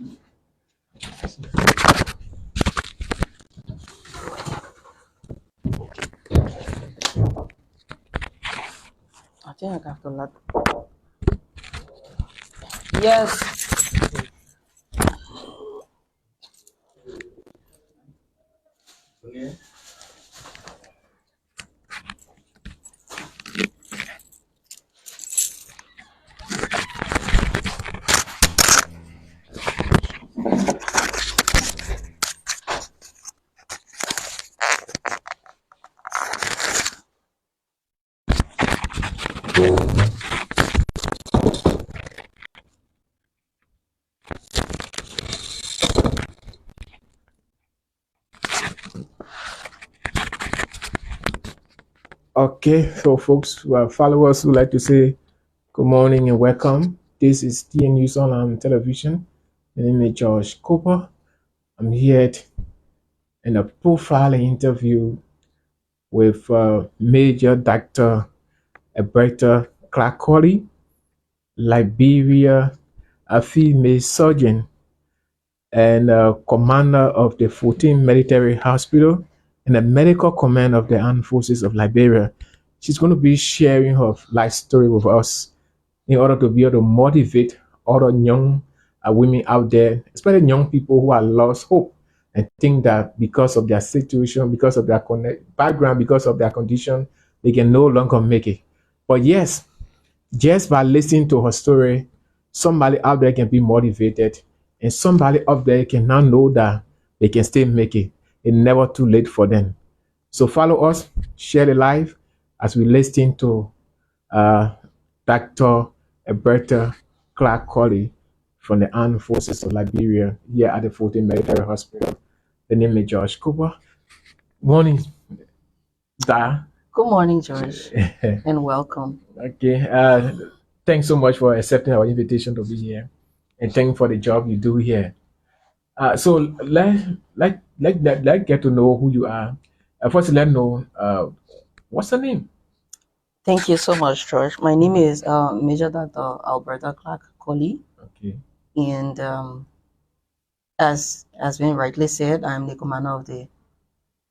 I think I have to let. Yes. Okay, so folks who are followers who like to say good morning and welcome. This is TN News Online Television. My name is Josh Cooper. I'm here in a profiling interview with Major Dr. Alberta Clark-Colley, Liberia, a female surgeon and commander of the 14th Military Hospital and the medical command of the Armed Forces of Liberia. She's going to be sharing her life story with us in order to be able to motivate other young women out there, especially young people who are lost hope and think that because of their situation, because of their background, because of their condition, they can no longer make it. But yes, just by listening to her story, somebody out there can be motivated, and somebody up there can now know that they can still make it. It's never too late for them. So follow us, share the live as we listen to uh, Dr. Alberta Clark-Colley from the Armed Forces of Liberia here at the 14th Military Hospital. The name is Josh Cooper. Morning, Da. Good morning, George, and welcome. Okay. Thanks so much for accepting our invitation to be here, and thank you for the job you do here. So let get to know who you are. First, let know what's the name. Thank you so much, George. My name is Major Dr. Alberta Clark-Colley, Okay. and as been rightly said, I'm the commander of the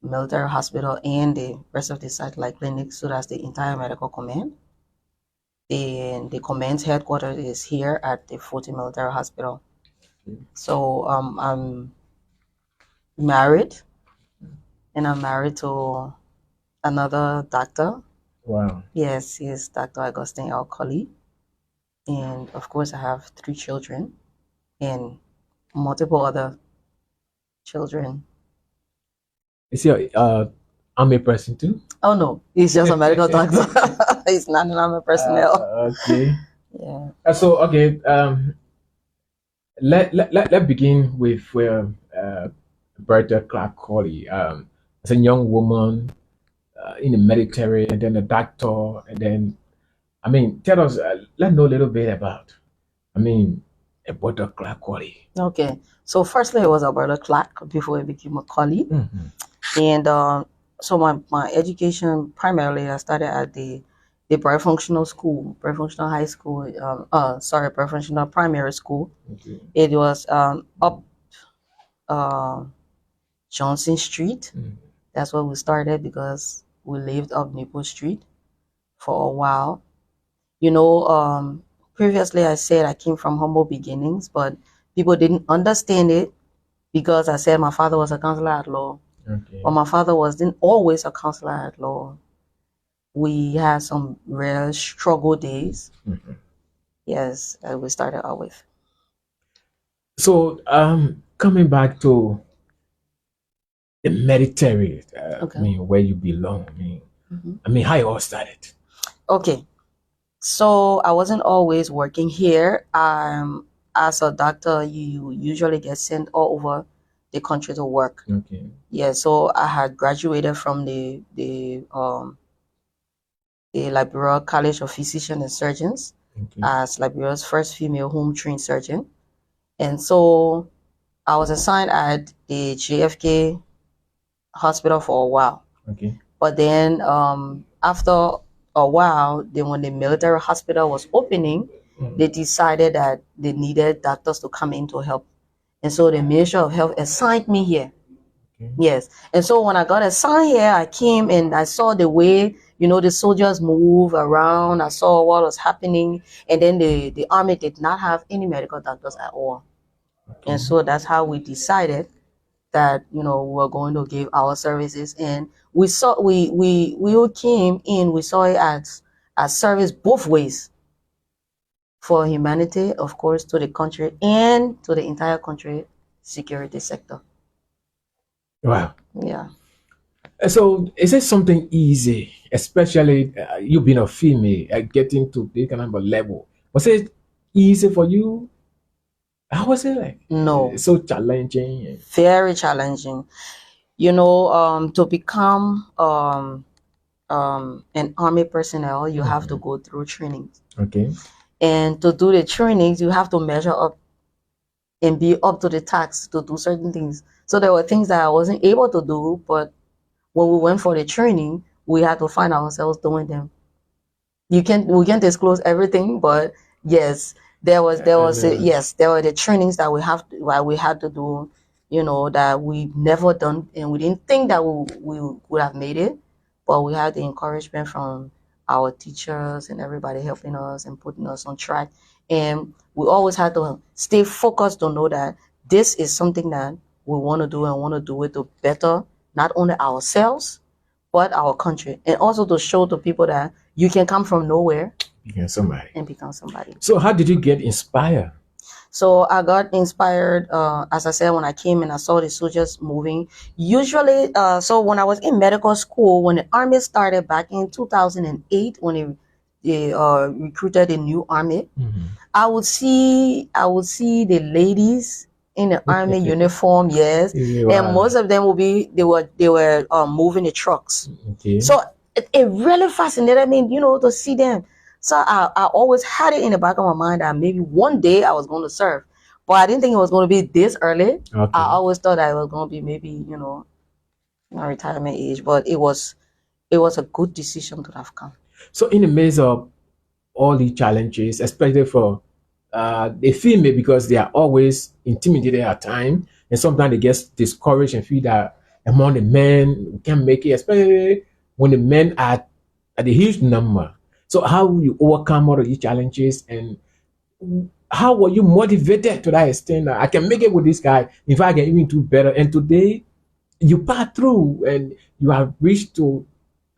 military hospital and the rest of the satellite clinics, so that's the entire medical command. The command's headquarters is here at the 14th Military Hospital. Okay. So I'm married, and I'm married to another doctor. Wow. Yes, he's Dr. Augustine L. Colley. And of course, I have 3 children and multiple other children. Is he army person too? Oh no, he's just a medical doctor. He's not an army personnel. Okay. Yeah. So okay. Let begin with Berta Clark-Colley. As a young woman in the military, and then a doctor, and then tell us. Let's know a little bit about. Berta Clark-Colley. Okay. So firstly, it was Alberta Clark before I became a Colley. Mm-hmm. And so my education primarily I started at the Bright Functional School, Bright Functional High School. Bright Functional Primary School. Okay. It was up Johnson Street. Mm-hmm. That's where we started because we lived up Maple Street for a while. You know, previously I said I came from humble beginnings, but people didn't understand it because I said my father was a counselor at law. Okay. But my father wasn't always a counselor at law. We had some real struggle days. Mm-hmm. Yes, we started out with. So coming back to the military, Okay. where you belong. How you all started. Okay. So I wasn't always working here. As a doctor, you usually get sent all over the country to work. Okay. Yeah, so I had graduated from the Liberia College of Physicians and Surgeons as Liberia's first female home trained surgeon. And so I was assigned at the JFK hospital for a while. Okay. But then after a while, then when the military hospital was opening, they decided that they needed doctors to come in to help And so the Ministry of Health assigned me here. Okay. Yes. And so when I got assigned here, I came and I saw the way, the soldiers move around. I saw what was happening. And then the army did not have any medical doctors at all. Okay. And so that's how we decided that, we're going to give our services. And we came in, we saw it as service both ways, for humanity, of course, to the country and to the entire country security sector. Wow. Yeah. So is it something easy, especially you being a female, getting to this kind of a level? Was it easy for you? How was it like? No. So challenging. Very challenging. To become an army personnel, you have to go through trainings. Okay. And to do the trainings, you have to measure up and be up to the task to do certain things. So there were things that I wasn't able to do, but when we went for the training, we had to find ourselves doing them. We can't disclose everything, but yes, there were the trainings that we had to do, that we never done, and we didn't think that we would have made it, but we had the encouragement from our teachers and everybody helping us and putting us on track. And we always had to stay focused to know that this is something that we want to do, and want to do it to better not only ourselves but our country, and also to show to people that you can come from nowhere and become somebody. So how did you get inspired? So I got inspired, as I said, when I came and I saw the soldiers moving. Usually, so when I was in medical school, when the army started back in 2008, when they recruited a new army, I would see the ladies in the army uniform, yes, and most of them they were moving the trucks. Okay. So it really fascinated me, to see them. So I always had it in the back of my mind that maybe one day I was going to serve, but I didn't think it was going to be this early. Okay. I always thought that it was going to be maybe my retirement age, but it was a good decision to have come. So in the midst of all the challenges, especially for the female, because they are always intimidated at times, and sometimes they get discouraged and feel that among the men we can't make it, especially when the men are at a huge number. So how will you overcome all of these challenges, and how were you motivated to that extent that I can make it with this guy, in fact I can even do better? And today you pass through and you have reached to,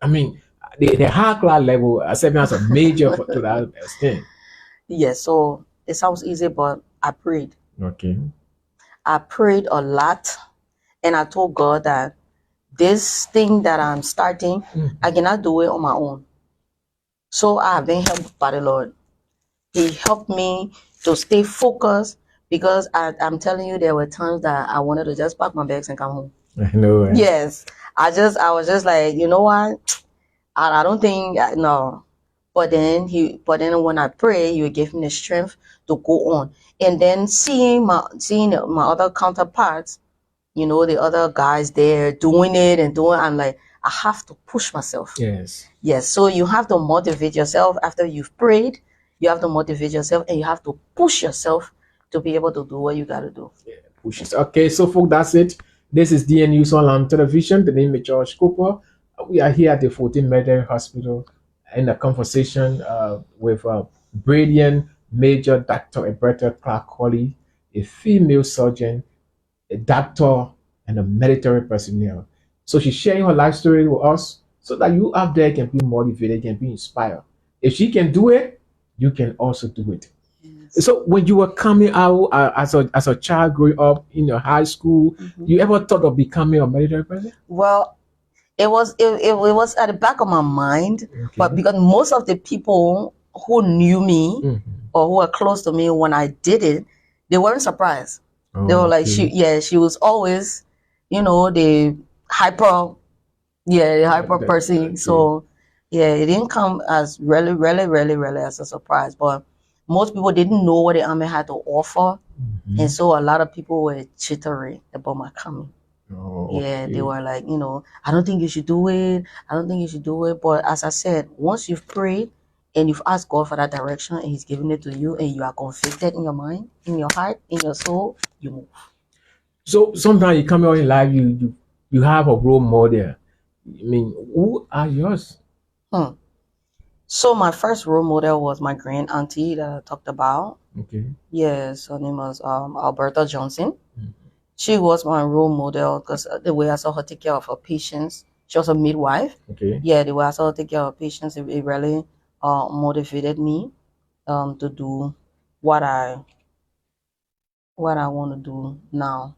the high class level, serving as a major to that extent. Yes, so it sounds easy, but I prayed. Okay. I prayed a lot, and I told God that this thing that I'm starting, I cannot do it on my own. So I have been helped by the Lord. He helped me to stay focused, because I'm telling you, there were times that I wanted to just pack my bags and come home. I know. Right? Yes, I was just like, you know what? I don't think, no. But then when I pray, He will give me the strength to go on. And then seeing my other counterparts, the other guys there doing it and doing, I'm like, I have to push myself. Yes. Yes. So you have to motivate yourself after you've prayed. You have to motivate yourself, and you have to push yourself to be able to do what you got to do. Yeah, push it. Okay, so folks, that's it. This is DNU Online Television. The name is George Cooper. We are here at the 14th Military Hospital in a conversation with brilliant Major Dr. Eberta Clark Colley, a female surgeon, a doctor, and a military personnel. So she's sharing her life story with us so that you out there can be motivated, can be inspired. If she can do it, you can also do it. Yes. So when you were coming out as a child growing up in your high school, you ever thought of becoming a military person? Well, it was at the back of my mind, but because most of the people who knew me or who were close to me when I did it, they weren't surprised. They were like, she was always, the hyper person. So yeah, it didn't come as really as a surprise. But most people didn't know what the army had to offer, and so a lot of people were chittering about my coming. Yeah, they were like, I don't think you should do it. I don't think you should do it. But as I said, once you've prayed and you've asked God for that direction, and He's giving it to you, and you are convicted in your mind, in your heart, in your soul, you move. So sometimes you come out in life, you have a role model. I mean, who are yours? Hmm. So my first role model was my grand auntie that I talked about. Okay. Yes, her name was Alberta Johnson. Mm. She was my role model because the way I saw her take care of her patients. She was a midwife. Okay. Yeah, the way I saw her take care of patients, it really motivated me to do what I want to do now.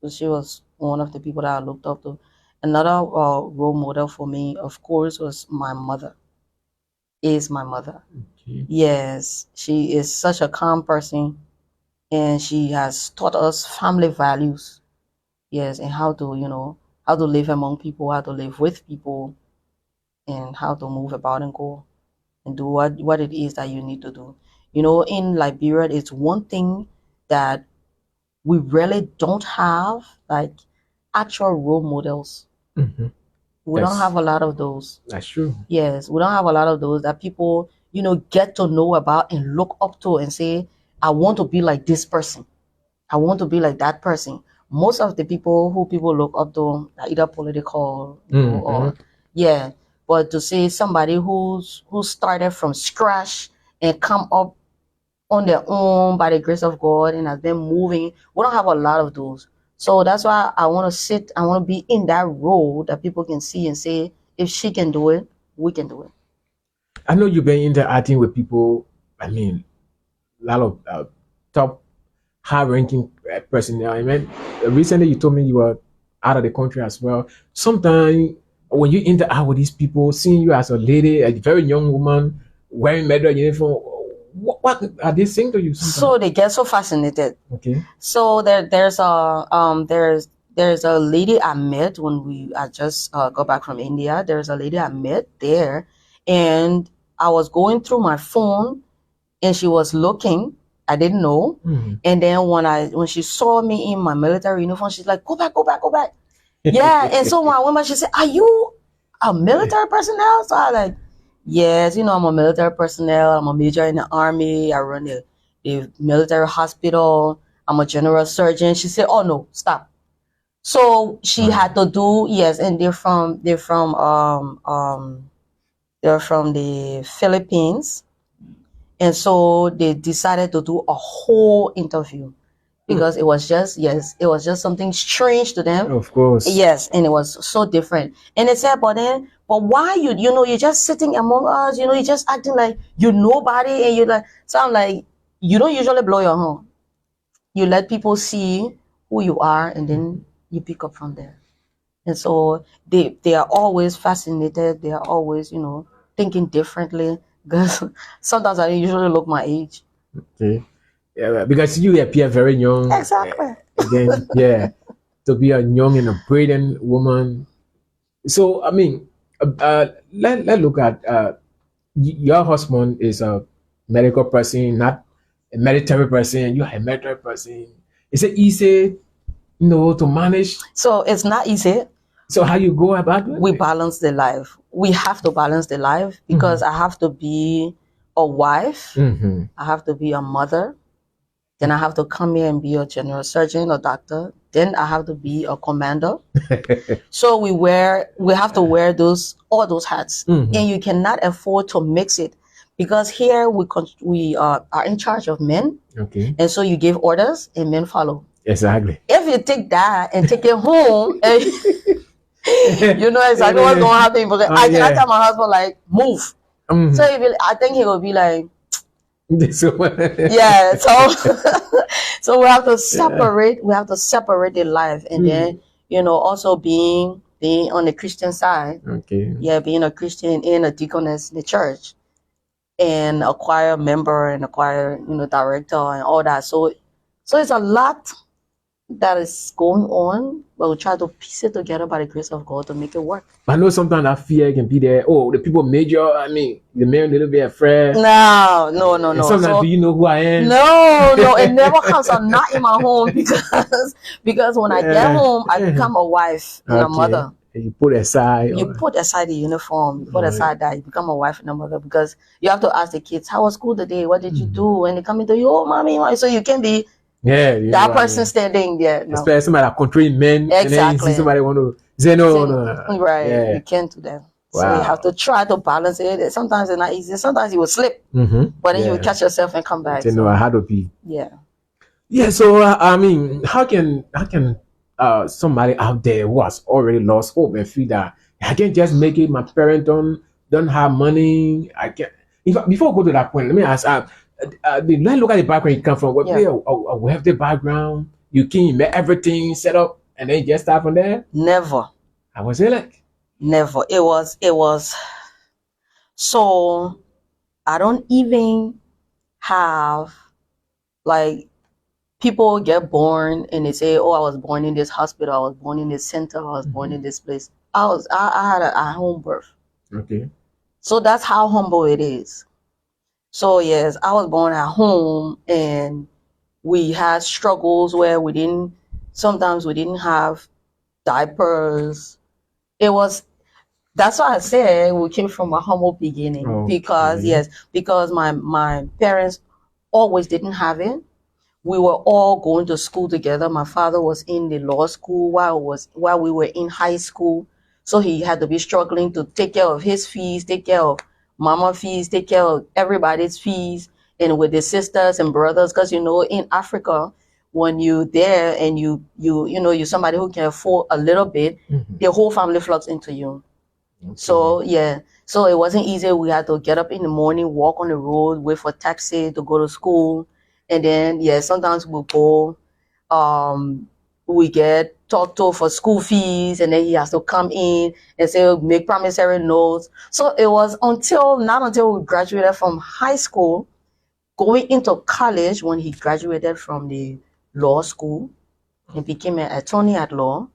So she was one of the people that I looked up to. Another role model for me, of course, was my mother. Is my mother. Okay. Yes, she is such a calm person, and she has taught us family values. Yes, and how to, how to live among people, how to live with people, and how to move about and go and do what it is that you need to do. In Liberia, it's one thing that we really don't have, like actual role models. Mhm. We don't have a lot of those. That's true. Yes, we don't have a lot of those that people, get to know about and look up to and say, I want to be like this person. I want to be like that person. Most of the people who people look up to are either political, or yeah. But to say somebody who started from scratch and come up on their own by the grace of God and has been moving, we don't have a lot of those. So that's why I want to I want to be in that role that people can see and say, if she can do it, we can do it. I know you've been interacting with people. I mean, a lot of top high-ranking personnel. I mean, recently you told me you were out of the country as well. Sometimes when you interact with these people, seeing you as a lady, a very young woman wearing medical uniform, what are they saying to you sometimes? So they get so fascinated. Okay. So there's a lady I met when I just got back from India. There's a lady I met there, and I was going through my phone, and she was looking. I didn't know, and then when she saw me in my military uniform, she's like, "Go back, go back, go back." Yeah, and so when I went back, she said, "Are you a military personnel?" So I like, "Yes, I'm a military personnel. I'm a major in the army. I run the military hospital. I'm a general surgeon." She said, "Oh no, stop." So she had to do, yes, and they're from the Philippines, and so they decided to do a whole interview because it was just something strange to them. Of course. Yes, and it was so different. And they said, but why you're just sitting among us, you're just acting like you're nobody, and you like sound like you don't usually blow your horn. You let people see who you are, and then you pick up from there. And so they are always fascinated. They are always, thinking differently. Because sometimes I usually look my age. Okay. Yeah, because you appear very young. Exactly. Again, yeah, to be a young and a brilliant woman. So I mean, let's look at your husband is a medical person, not a military person. You are a military person. Is it easy, to manage? So it's not easy. So how you go about it? We balance the life. We have to balance the life because I have to be a wife. I have to be a mother. Then I have to come here and be a general surgeon or doctor. Then I have to be a commander. So we have to wear all those hats, and you cannot afford to mix it because here we are in charge of men. Okay. And so you give orders and men follow. Exactly. If you take that and take it home, you know exactly what's going to happen. Because I cannot tell my husband like move. So I think he will be like, yeah. So we have to separate. We have to separate the life, and then also being on the Christian side. Okay. Yeah, being a Christian and a deaconess in the church, and a choir member and a choir director and all that. So it's a lot that is going on, but we try to piece it together by the grace of God to make it work. I know sometimes that fear can be there. Oh, the people major. I mean, the man a little bit afraid. No. And sometimes, do you know who I am? No, it never comes up. Not in my home because when I get home, I become a wife and a mother. And you put aside. You put aside the uniform. You put aside that. You become a wife and a mother because you have to ask the kids, "How was school today? What did you do?" And they come into you, "Oh, mommy." So you can be Yeah, you know That what I person mean. standing there, no. Especially somebody that controlling men, and then you see Exactly. somebody want to say no, Saying, no. right, Yeah. you can't do that. So you have Wow. to try to balance it. Sometimes it's not easy. Sometimes you will slip, Mm-hmm. but then you will Yeah. catch yourself and come back. You know, I So had to be. yeah. Yeah. So I mean, how can somebody out there who has already lost hope and feel that I can't just make it? My parents don't have money. I can't. Before I go to that point, let me ask. Let's look at the background you come from. What Yeah. we have the background. You came, met everything set up, and then you just start from there. Never. How was it like? Never. It was so I don't even have like people get born and they say, "Oh, I was born in this hospital. I was born in this center. I was born in this place." I had a home birth, Okay. so that's how humble it is. So yes, I was born at home, and we had struggles where sometimes we didn't have diapers. It was That's why I said we came from a humble beginning, because Okay. yes, because my parents always didn't have it. We were all going to school together. My father was in the law school while we were in high school. So he had to be struggling to take care of his fees, take care of mama fees, take care of everybody's fees, and with his sisters and brothers. Because in Africa, when you're there and you're somebody who can afford a little bit, Mhm. the whole family flocks into you. Okay. So yeah, so it wasn't easy. We had to get up in the morning, walk on the road, wait for taxi to go to school, and then yeah, sometimes we go. Um, we get talked to for school fees, and then he has to come in and say make promissory notes. So it was not until we graduated from high school, going into college when he graduated from the law school and became an attorney at law.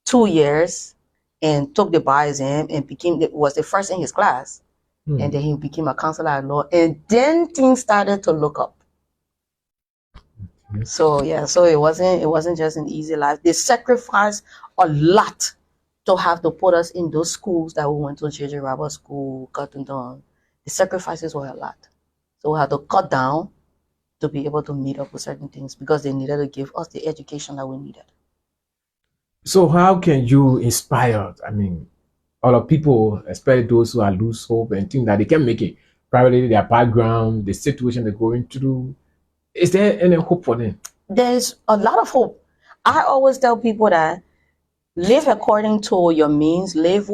2 years and took the bar exam and was the first in his class. And then he became a counselor at law. And then things started to look up. Yes. So yeah, so it wasn't just an easy life. They sacrificed a lot to have to put us in those schools that we went to, JJ Roberts School, Cotton. The sacrifices were a lot. So we had to cut down to be able to meet up with certain things because they needed to give us the education that we needed. So how can you inspire? I mean, a lot of people, especially those who are lose hope and think that they can make it, probably their background, the situation they're going through. Is there any hope for them? There's a lot of hope. I always tell people that live according to your means, live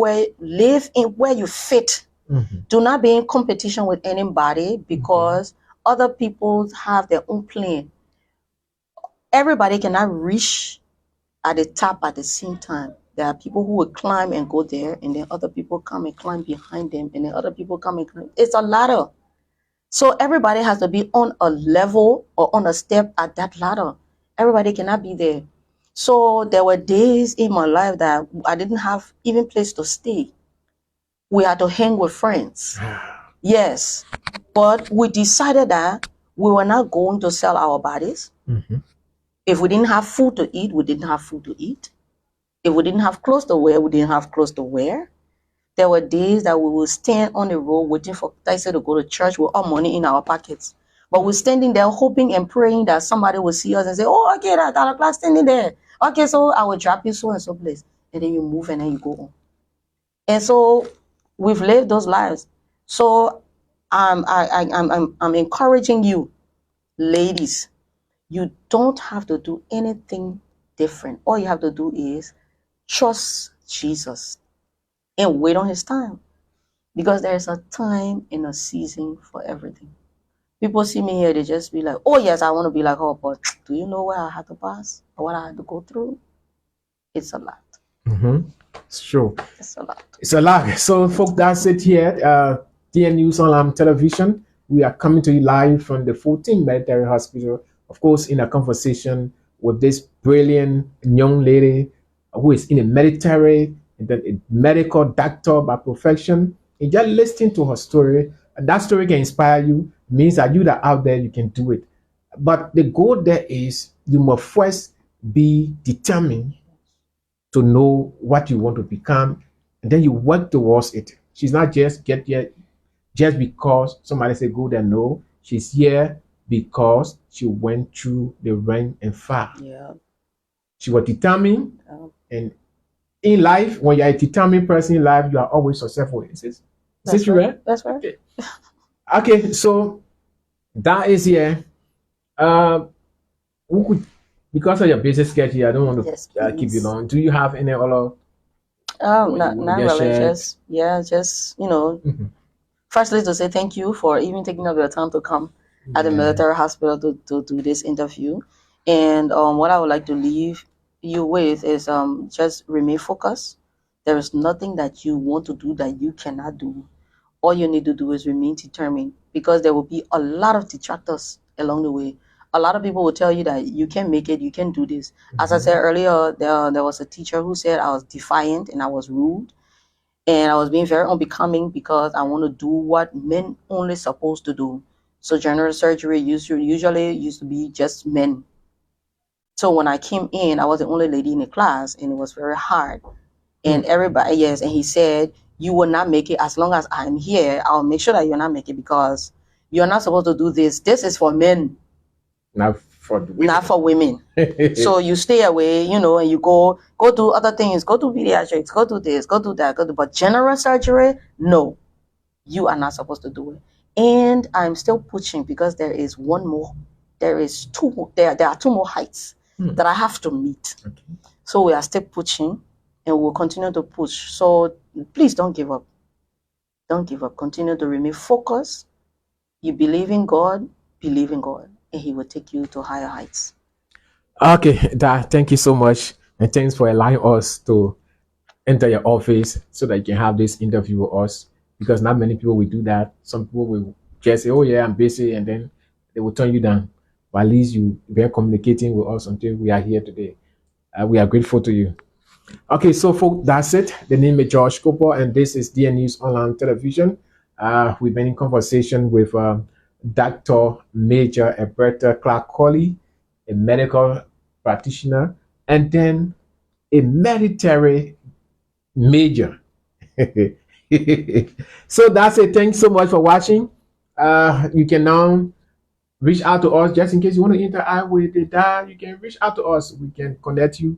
in where you fit. Mm-hmm. Do not be in competition with anybody because other people have their own plan. Everybody cannot reach at the top at the same time. There are people who will climb and go there, and then other people come and climb behind them, and then other people come and climb. It's a ladder. So everybody has to be on a level or on a step at that ladder. Everybody cannot be there. So there were days in my life that I didn't have even place to stay. We had to hang with friends. Yes. But we decided that we were not going to sell our bodies. Mm-hmm. If we didn't have food to eat, we didn't have food to eat. If we didn't have clothes to wear, we didn't have clothes to wear. There were days that we would stand on the road waiting for taxi to go to church with our money in our pockets. But we're standing there hoping and praying that somebody will see us and say, "Oh, okay, that class standing there. Okay, so I will drop you so and so place." And then you move and then you go on. And so we've lived those lives. So I'm encouraging you, ladies, you don't have to do anything different. All you have to do is trust Jesus and wait on his time. Because there's a time and a season for everything. People see me here, they just be like, "Oh yes, I want to be like her," but do you know where I had to pass or what I had to go through? It's a lot. Mm-hmm. Sure. It's a lot. It's a lot. So, folks, that's it here. TN News Online Television. We are coming to you live from the 14th Military Hospital. Of course, in a conversation with this brilliant young lady who is in the military, and then a medical doctor by profession. And just listening to her story, and that story can inspire you. Means that you that are out there, you can do it. But the goal there is you must first be determined to know what you want to become, and then you work towards it. She's not just get here just because somebody said go there. No, she's here because she went through the rain and fire. Yeah. She was determined, Yeah. and in life, when you're a determined person in life, you are always successful. Is it That's true, right. right? That's right. Okay. Okay, so that is here. Who could, because of your busy schedule, I don't want Yes, to keep you please. long. Do you have any other what you Not want to not just really. share? Just yeah. Just firstly to say thank you for even taking up your time to come at the Yeah. military hospital to do this interview. And what I would like to leave you with is just remain focused. There is nothing that you want to do that you cannot do. All you need to do is remain determined, because there will be a lot of detractors along the way. A lot of people will tell you that you can make it, you can do this. As I said earlier, there was a teacher who said I was defiant and I was rude and I was being very unbecoming because I want to do what men only supposed to do. So general surgery usually used to be just men. So when I came in, I was the only lady in the class, and it was very hard. And everybody, yes, and he said, "You will not make it as long as I'm here. I'll make sure that you're not make it because you're not supposed to do this. This is for men, Not for the not for women. So you stay away, and you go do other things, go do pediatrics, go do this, go do that, but general surgery, no, you are not supposed to do it. And I'm still pushing because there is one more, there is two more, there are two more heights that I have to meet. Okay. So we are still pushing and we'll continue to push. So please don't give up. Don't give up. Continue to remain focused. You believe in God, and He will take you to higher heights. Okay, Dad, thank you so much. And thanks for allowing us to enter your office so that you can have this interview with us. Because not many people will do that. Some people will just say, "Oh yeah, I'm busy," and then they will turn you down. But at least you were communicating with us until we are here today. We are grateful to you. Okay, so folks, that's it. The name is Josh Cooper, and this is DN News Online Television. We've been in conversation with Dr. Major Alberta Clark Colley, a medical practitioner, and then a military major. So that's it. Thanks so much for watching. You can now reach out to us just in case you want to interact with the dad. You can reach out to us. We can connect you.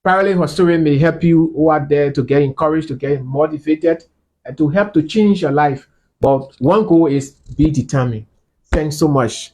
Parallel historian may help you who are there to get encouraged, to get motivated, and to help to change your life. But one goal is be determined. Thanks so much.